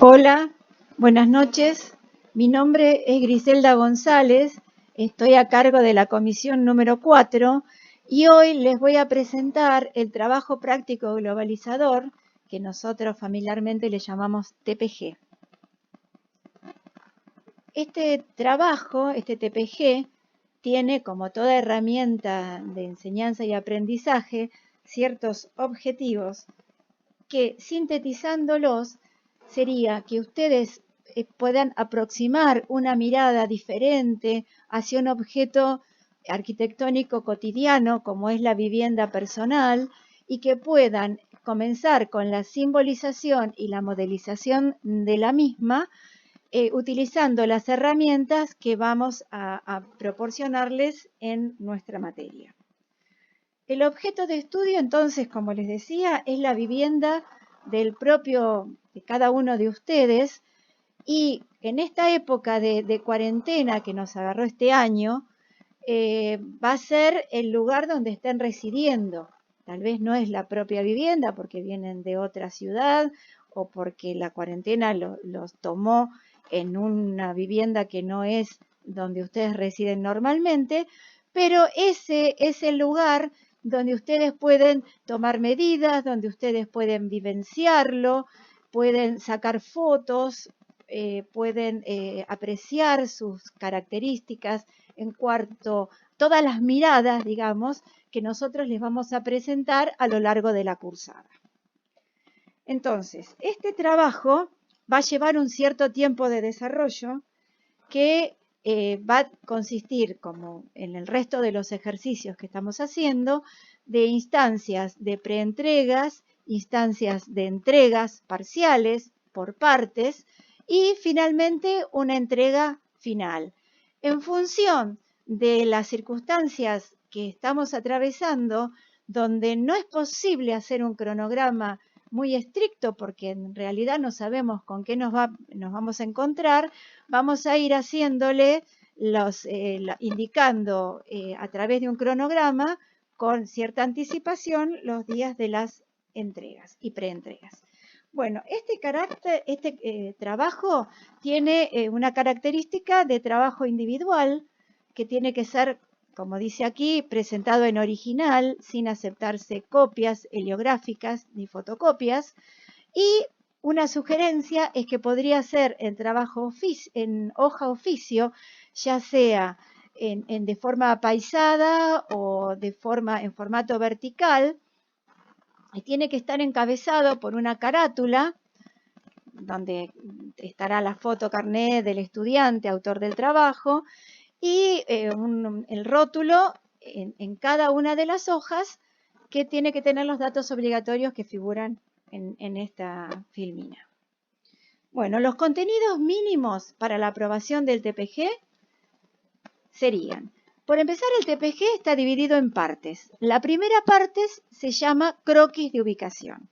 Hola, buenas noches. Mi nombre es Griselda González, estoy a cargo de la comisión número 4 y hoy les voy a presentar el trabajo práctico globalizador que nosotros familiarmente le llamamos TPG. Este trabajo, este TPG, tiene como toda herramienta de enseñanza y aprendizaje ciertos objetivos que sintetizándolos sería que ustedes puedan aproximar una mirada diferente hacia un objeto arquitectónico cotidiano como es la vivienda personal y que puedan comenzar con la simbolización y la modelización de la misma utilizando las herramientas que vamos a proporcionarles en nuestra materia. El objeto de estudio, entonces, como les decía, es la vivienda de cada uno de ustedes y en esta época de cuarentena que nos agarró este año, va a ser el lugar donde estén residiendo. Tal vez no es la propia vivienda porque vienen de otra ciudad o porque la cuarentena los tomó en una vivienda que no es donde ustedes residen normalmente, pero ese es el lugar donde ustedes pueden tomar medidas, donde ustedes pueden vivenciarlo, pueden sacar fotos, pueden apreciar sus características en cuanto todas las miradas, digamos, que nosotros les vamos a presentar a lo largo de la cursada. Entonces, este trabajo va a llevar un cierto tiempo de desarrollo que va a consistir, como en el resto de los ejercicios que estamos haciendo, de instancias de preentregas, instancias de entregas parciales por partes y finalmente una entrega final. En función de las circunstancias que estamos atravesando, donde no es posible hacer un cronograma muy estricto porque en realidad no sabemos con qué nos vamos a encontrar, vamos a ir haciéndole indicando a través de un cronograma con cierta anticipación los días de las entregas y preentregas. Bueno, este trabajo tiene una característica de trabajo individual que tiene que ser, como dice aquí, presentado en original, sin aceptarse copias heliográficas ni fotocopias. Y una sugerencia es que podría ser en hoja oficio, ya sea de forma apaisada o en formato vertical, y tiene que estar encabezado por una carátula donde estará la foto carné del estudiante, autor del trabajo, y el rótulo en cada una de las hojas que tiene que tener los datos obligatorios que figuran en esta filmina. Bueno, los contenidos mínimos para la aprobación del TPG serían: por empezar, el TPG está dividido en partes. La primera parte se llama croquis de ubicación.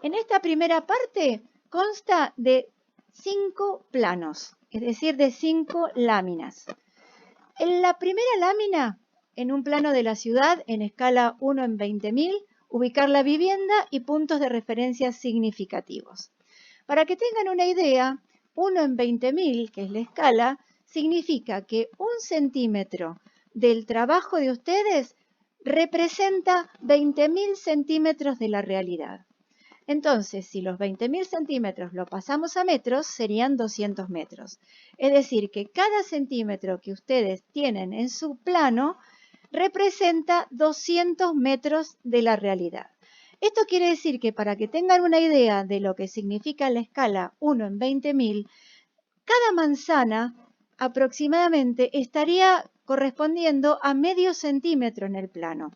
En esta primera parte consta de 5 planos, es decir, de 5 láminas. En la primera lámina, en un plano de la ciudad en escala 1 en 20.000, ubicar la vivienda y puntos de referencia significativos. Para que tengan una idea, 1 en 20.000, que es la escala, significa que 1 centímetro del trabajo de ustedes representa 20.000 centímetros de la realidad. Entonces, si los 20.000 centímetros lo pasamos a metros, serían 200 metros. Es decir, que cada centímetro que ustedes tienen en su plano representa 200 metros de la realidad. Esto quiere decir que para que tengan una idea de lo que significa la escala 1 en 20.000, cada manzana aproximadamente estaría correspondiendo a medio centímetro en el plano.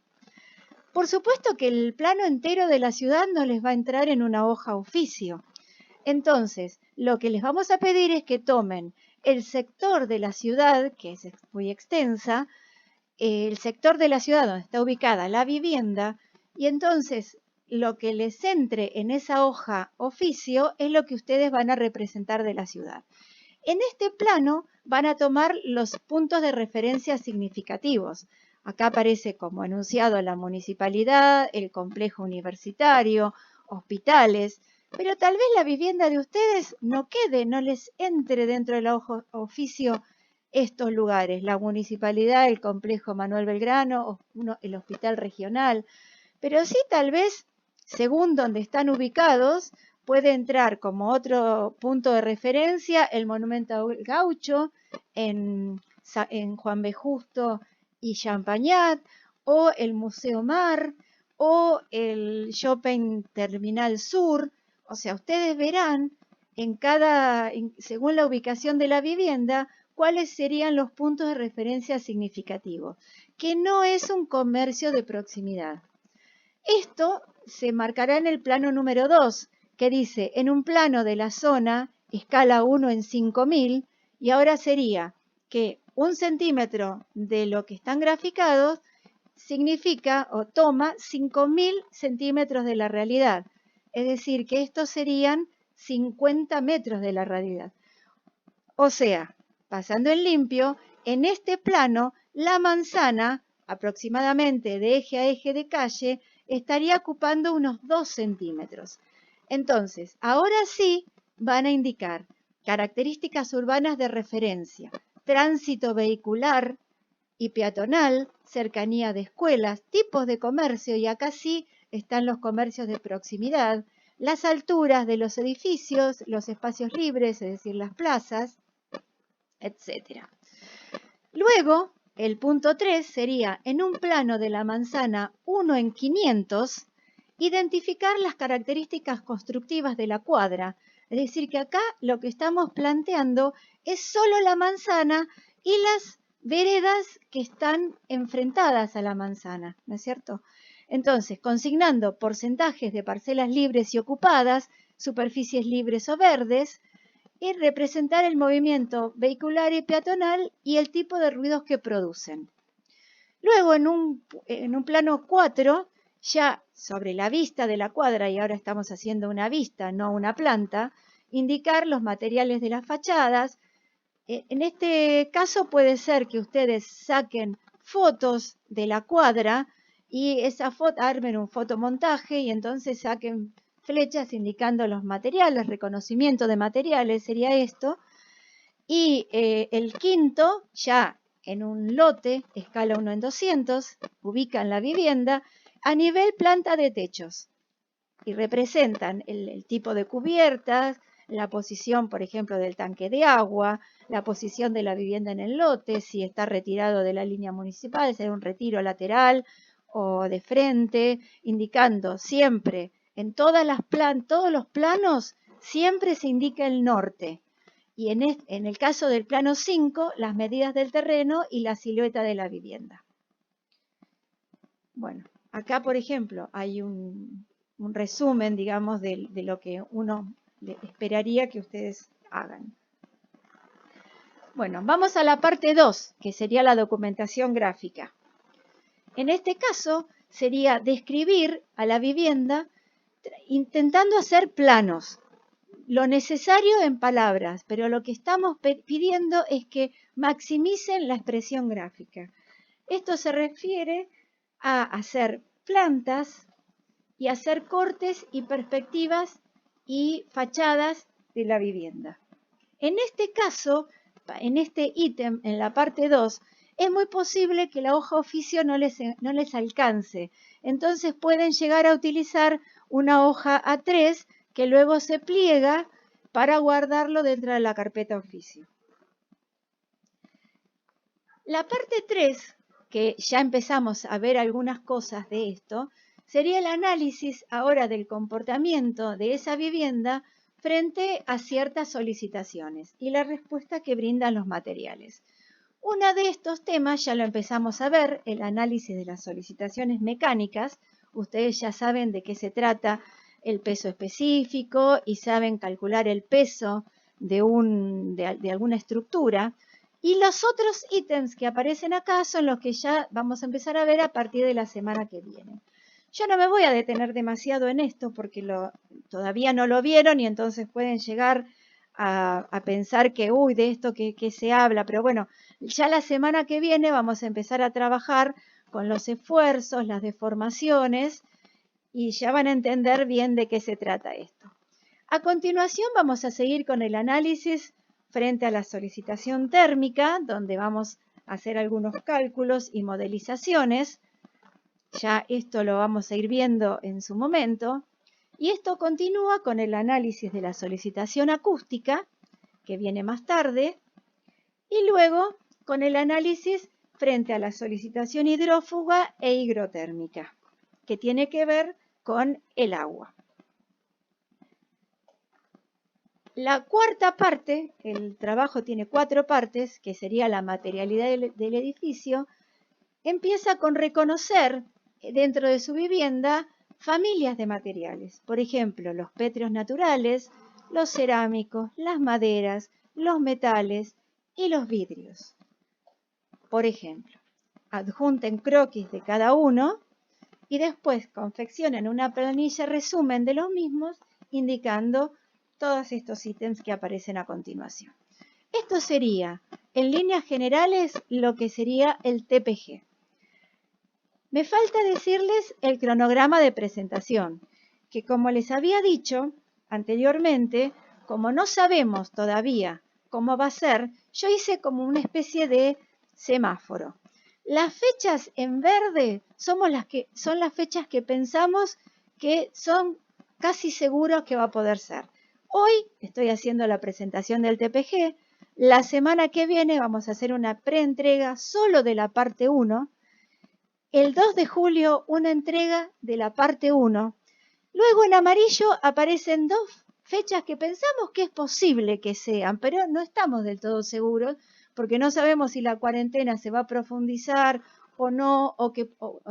Por supuesto que el plano entero de la ciudad no les va a entrar en una hoja oficio. Entonces, lo que les vamos a pedir es que tomen el sector de la ciudad, que es muy extensa, el sector de la ciudad donde está ubicada la vivienda, y entonces lo que les entre en esa hoja oficio es lo que ustedes van a representar de la ciudad. En este plano van a tomar los puntos de referencia significativos. Acá aparece como enunciado la municipalidad, el complejo universitario, hospitales, Pero tal vez la vivienda de ustedes no quede, no les entre dentro del oficio estos lugares, la municipalidad, el complejo Manuel Belgrano, el hospital regional, pero sí tal vez, según donde están ubicados, puede entrar como otro punto de referencia el Monumento al Gaucho en Juan B. Justo y Champagnat, o el Museo Mar, o el Shopping Terminal Sur. O sea, ustedes verán según la ubicación de la vivienda, cuáles serían los puntos de referencia significativos, que no es un comercio de proximidad. Esto se marcará en el plano número 2, que dice, en un plano de la zona, escala 1 en 5000, y ahora sería que 1 centímetro de lo que están graficados significa o toma 5000 centímetros de la realidad. Es decir, que estos serían 50 metros de la realidad. O sea, pasando en limpio, en este plano, la manzana, aproximadamente de eje a eje de calle, estaría ocupando unos 2 centímetros. Entonces, ahora sí van a indicar características urbanas de referencia, tránsito vehicular y peatonal, cercanía de escuelas, tipos de comercio, y acá sí están los comercios de proximidad, las alturas de los edificios, los espacios libres, es decir, las plazas, etc. Luego, el punto 3 sería, en un plano de la manzana 1 en 500, identificar las características constructivas de la cuadra. Es decir, que acá lo que estamos planteando es solo la manzana y las veredas que están enfrentadas a la manzana, ¿no es cierto? Entonces, consignando porcentajes de parcelas libres y ocupadas, superficies libres o verdes, y representar el movimiento vehicular y peatonal y el tipo de ruidos que producen. Luego, en un plano 4, ya sobre la vista de la cuadra, y ahora estamos haciendo una vista, no una planta, indicar los materiales de las fachadas. En este caso puede ser que ustedes saquen fotos de la cuadra y esa foto armen un fotomontaje y entonces saquen flechas indicando los materiales, reconocimiento de materiales sería esto. Y el quinto, ya en un lote, escala 1 en 200, ubican la vivienda a nivel planta de techos y representan el tipo de cubiertas, la posición, por ejemplo, del tanque de agua, la posición de la vivienda en el lote, si está retirado de la línea municipal, si hay un retiro lateral o de frente, indicando siempre, en todos los planos, siempre se indica el norte. Y en el caso del plano 5, las medidas del terreno y la silueta de la vivienda. Bueno, acá, por ejemplo, hay un resumen, digamos, de lo que uno esperaría que ustedes hagan. Bueno, vamos a la parte 2, que sería la documentación gráfica. En este caso, sería describir a la vivienda intentando hacer planos, lo necesario en palabras, pero lo que estamos pidiendo es que maximicen la expresión gráfica. Esto se refiere a hacer plantas y hacer cortes y perspectivas y fachadas de la vivienda. En este caso, en este ítem, en la parte 2, es muy posible que la hoja oficio no les alcance. Entonces pueden llegar a utilizar una hoja A3 que luego se pliega para guardarlo dentro de la carpeta oficio. La parte 3, que ya empezamos a ver algunas cosas de esto, sería el análisis ahora del comportamiento de esa vivienda frente a ciertas solicitaciones y la respuesta que brindan los materiales. Uno de estos temas ya lo empezamos a ver, el análisis de las solicitaciones mecánicas. Ustedes ya saben de qué se trata el peso específico y saben calcular el peso de alguna estructura. Y los otros ítems que aparecen acá son los que ya vamos a empezar a ver a partir de la semana que viene. Yo no me voy a detener demasiado en esto porque todavía no lo vieron y entonces pueden llegar a pensar que, de esto que se habla, pero bueno, ya la semana que viene vamos a empezar a trabajar con los esfuerzos, las deformaciones, y ya van a entender bien de qué se trata esto. A continuación vamos a seguir con el análisis frente a la solicitación térmica, donde vamos a hacer algunos cálculos y modelizaciones. Ya esto lo vamos a ir viendo en su momento. Y esto continúa con el análisis de la solicitación acústica, que viene más tarde, y luego con el análisis frente a la solicitación hidrófuga e higrotérmica, que tiene que ver con el agua. La cuarta parte, el trabajo tiene 4 partes, que sería la materialidad del edificio, empieza con reconocer dentro de su vivienda familias de materiales. Por ejemplo, los pétreos naturales, los cerámicos, las maderas, los metales y los vidrios. Por ejemplo, adjunten croquis de cada uno y después confeccionen una planilla resumen de los mismos indicando todos estos ítems que aparecen a continuación. Esto sería, en líneas generales, lo que sería el TPG. Me falta decirles el cronograma de presentación, que como les había dicho anteriormente, como no sabemos todavía cómo va a ser, yo hice como una especie de semáforo. Las fechas en verde son las fechas que pensamos que son casi seguros que va a poder ser. Hoy estoy haciendo la presentación del TPG. La semana que viene vamos a hacer una preentrega solo de la parte 1. El 2 de julio una entrega de la parte 1. Luego en amarillo aparecen 2 fechas que pensamos que es posible que sean, pero no estamos del todo seguros porque no sabemos si la cuarentena se va a profundizar o no, o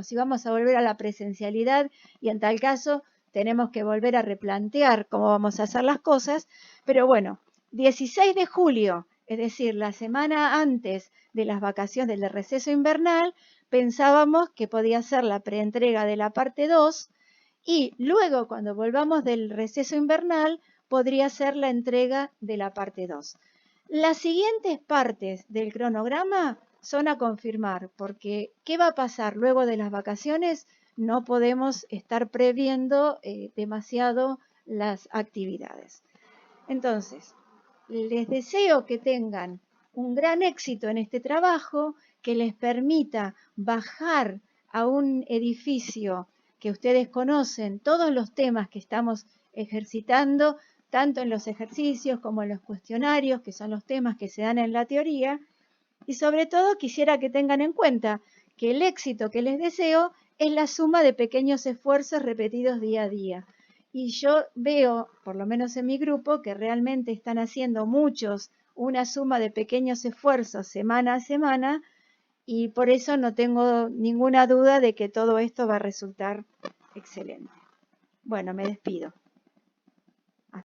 si vamos a volver a la presencialidad y en tal caso tenemos que volver a replantear cómo vamos a hacer las cosas. Pero bueno, 16 de julio, es decir, la semana antes de las vacaciones del receso invernal, pensábamos que podía ser la preentrega de la parte 2 y luego cuando volvamos del receso invernal podría ser la entrega de la parte 2. Las siguientes partes del cronograma son a confirmar porque ¿qué va a pasar luego de las vacaciones? No podemos estar previendo demasiado las actividades. Entonces, les deseo que tengan un gran éxito en este trabajo, que les permita bajar a un edificio que ustedes conocen todos los temas que estamos ejercitando, tanto en los ejercicios como en los cuestionarios, que son los temas que se dan en la teoría, y sobre todo quisiera que tengan en cuenta que el éxito que les deseo es la suma de pequeños esfuerzos repetidos día a día. Y yo veo, por lo menos en mi grupo, que realmente están haciendo muchos una suma de pequeños esfuerzos semana a semana y por eso no tengo ninguna duda de que todo esto va a resultar excelente. Bueno, me despido.